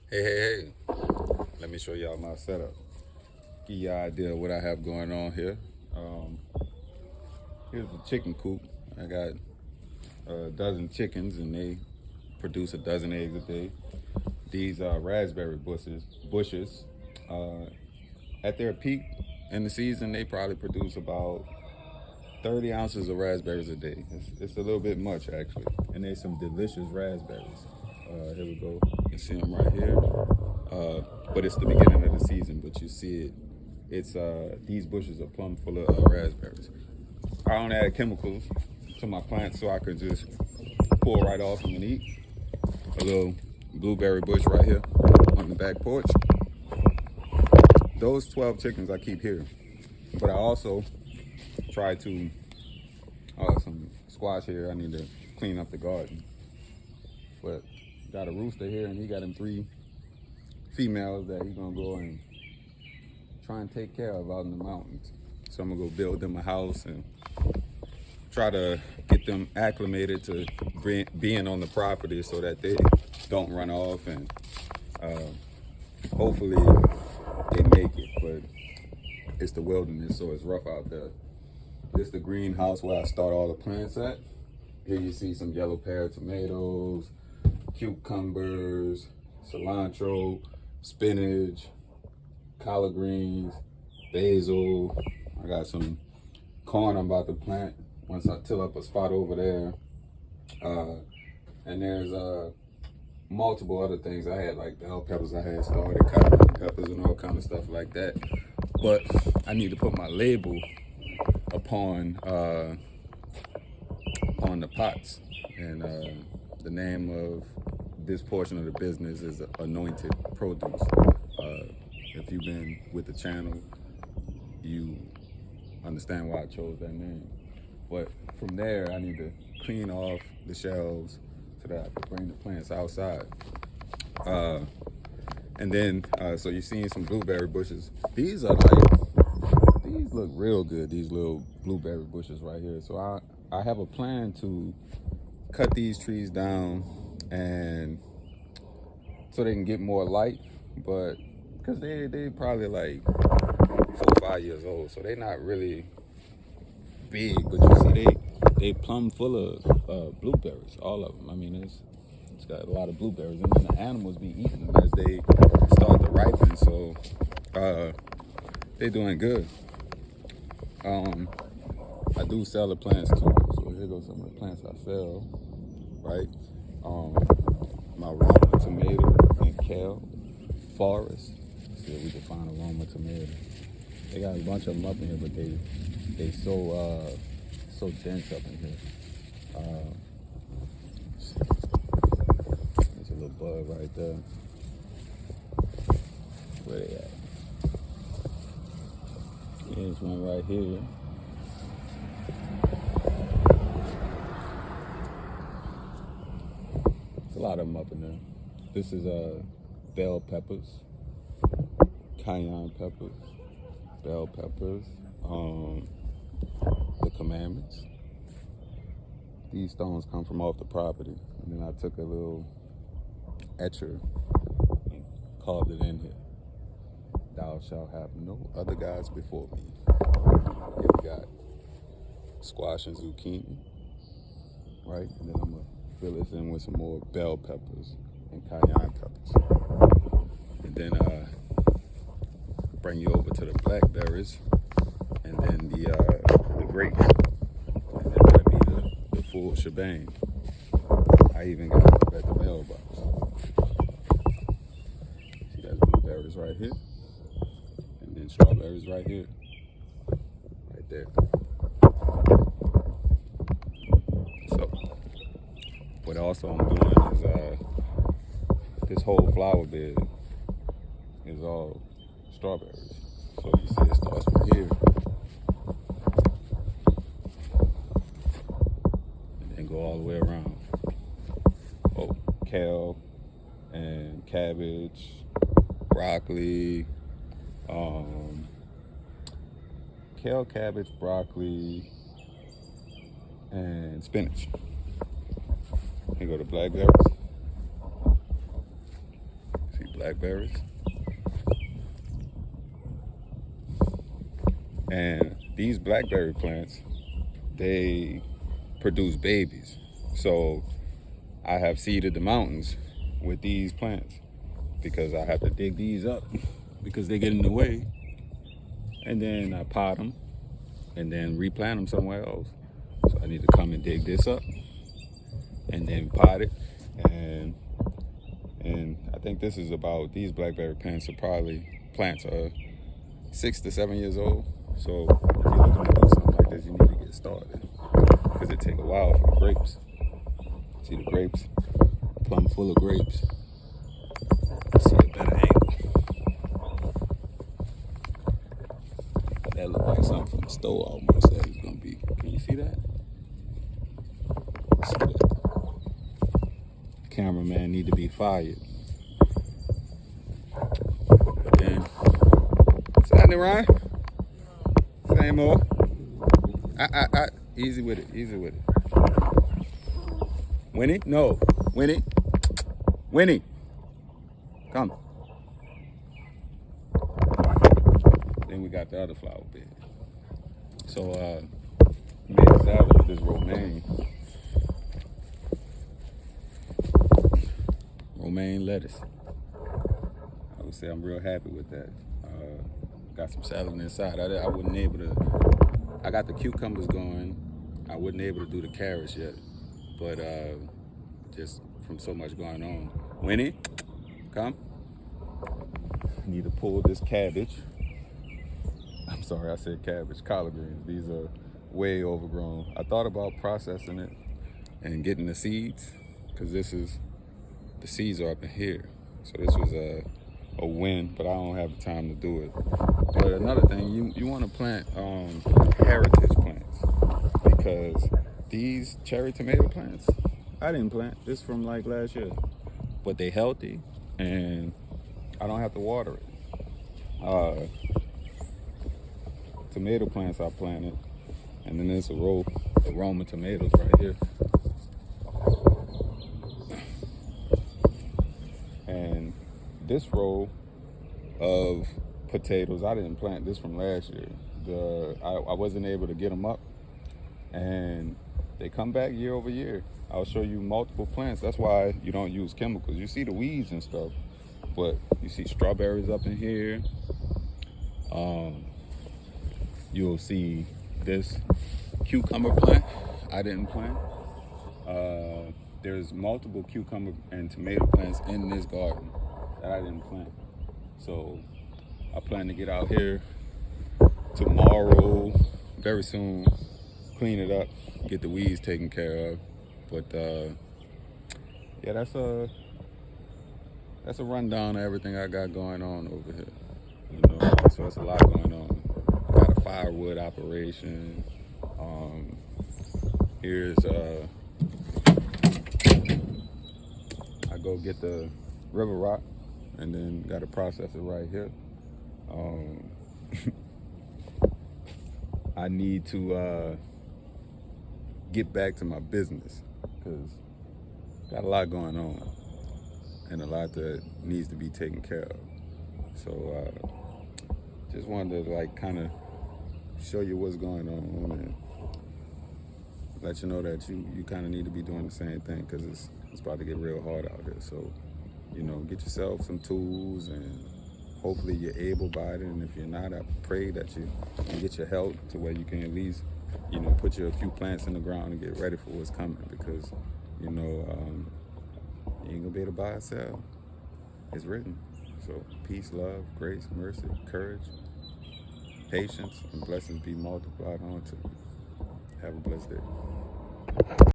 Hey. Let me show y'all my setup. Give you an idea of what I have going on here. Um, Here's the chicken coop. I got a dozen chickens and they produce a dozen eggs a day. These are raspberry bushes. Uh, at their peak in the season, they probably produce about 30 ounces of raspberries a day. It's a little bit much actually. And there's some delicious raspberries. Here we go. You can see them right here. But it's the beginning of the season, but you see it. It's these bushes are plumb full of raspberries. I don't add chemicals to my plants so I could just pull right off them and eat. A little blueberry bush right here on the back porch. Those 12 chickens I keep here. But I also try to some squash here. I need to clean up the garden. But got a rooster here and he got him 3 females that he's gonna go and try and take care of out in the mountains. So I'm gonna go build them a house and try to get them acclimated to being on the property so that they don't run off, and hopefully they make it. But it's the wilderness, so it's rough out there. This is the greenhouse where I start all the plants at. Here you see some yellow pear tomatoes, cucumbers, cilantro, spinach, collard greens, basil. I got some corn I'm about to plant once I till up a spot over there. And there's multiple other things I had, like bell peppers I had started, cotton peppers and all kind of stuff like that. But I need to put my label upon the pots. And the name of this portion of the business is Anointed Produce. If you've been with the channel, you understand why I chose that name. But from there, I need to clean off the shelves so that I can bring the plants outside. And then, so you're seeing some blueberry bushes. These look real good, these little blueberry bushes right here. So I have a plan to cut these trees down and so they can get more light, but because they probably like 4 or 5 years old, so they're not really big, but you see they plumb full of blueberries, all of them. I mean, it's got a lot of blueberries, and then the animals be eating them as they start to ripen, so they're doing good. I do sell the plants too, so here goes some of the plants I sell, right? My Roma tomato and kale, forest. Let's see if we can find a Roma tomato. They got a bunch of them up in here, but they so dense up in here. There's a little bud right there. Where they at? There's one right here. There's a lot of them up in there. This is bell peppers, cayenne peppers, bell peppers, the commandments. These stones come from off the property, and then I took a little etcher and carved it in here. Thou shalt have no other gods before me. Here we got squash and zucchini, right? And then I'm gonna fill this in with some more bell peppers and cayenne peppers. And then bring you over to the blackberries, and then the grapes. And then that'll be the full shebang. I even got it at the mailbox. See, that's blueberries right here. And then strawberries right here. Right there. So, what also I'm doing is this whole flower bed is all strawberries. So you see it starts from here and then go all the way around. Oh, kale and cabbage, broccoli, kale, cabbage, broccoli, and spinach. Here go the blackberries. See blackberries. And these blackberry plants, they produce babies. So I have seeded the mountains with these plants because I have to dig these up because they get in the way. And then I pot them and then replant them somewhere else. So I need to come and dig this up and then pot it. And I think this is about, these blackberry plants are 6 to 7 years old. So if you're looking to do something like this, you need to get started because it takes a while for the grapes. See the grapes? Plum full of grapes. See a better angle. That looked like something from the store almost. That is gonna be. Can you see that? See that? Cameraman need to be fired. And what's happening, Ryan? Same old. Easy with it. Easy with it. Winnie? No. Winnie? Winnie! Come. Then we got the other flower bed. So, made a salad with this romaine lettuce. I would say I'm real happy with that. Got some salad inside. I wasn't able to, I got the cucumbers going. I wasn't able to do the carrots yet, but just from so much going on. Winnie, come. Need to pull this cabbage. I'm sorry, I said cabbage, collard greens. These are way overgrown. I thought about processing it and getting the seeds, because the seeds are up in here. So this was a win, but I don't have the time to do it. But another thing, you want to plant heritage plants, because these cherry tomato plants, I didn't plant. This from like last year, but they healthy and I don't have to water it. Tomato plants I planted, and then there's a row of Roma tomatoes right here. And this row of potatoes, I didn't plant this from last year. I wasn't able to get them up, and they come back year over year. I'll show you multiple plants. That's why you don't use chemicals. You see the weeds and stuff, but you see strawberries up in here. You'll see this cucumber plant I didn't plant. There's multiple cucumber and tomato plants in this garden that I didn't plant. So I plan to get out here tomorrow, very soon, clean it up, get the weeds taken care of. But yeah, that's a rundown of everything I got going on over here. You know, so it's a lot going on. I got a firewood operation. Here's I go get the river rock, and then got to process it right here. I need to get back to my business, because got a lot going on and a lot that needs to be taken care of. So just wanted to like kind of show you what's going on and let you know that you kind of need to be doing the same thing, because it's about to get real hard out here. So, you know, get yourself some tools, and hopefully you're able-bodied. And if you're not, I pray that you can get your health to where you can at least, you know, put your few plants in the ground and get ready for what's coming, because, you know, you ain't gonna be able to buy or sell. It's written. So peace, love, grace, mercy, courage, patience, and blessings be multiplied onto you. Have a blessed day.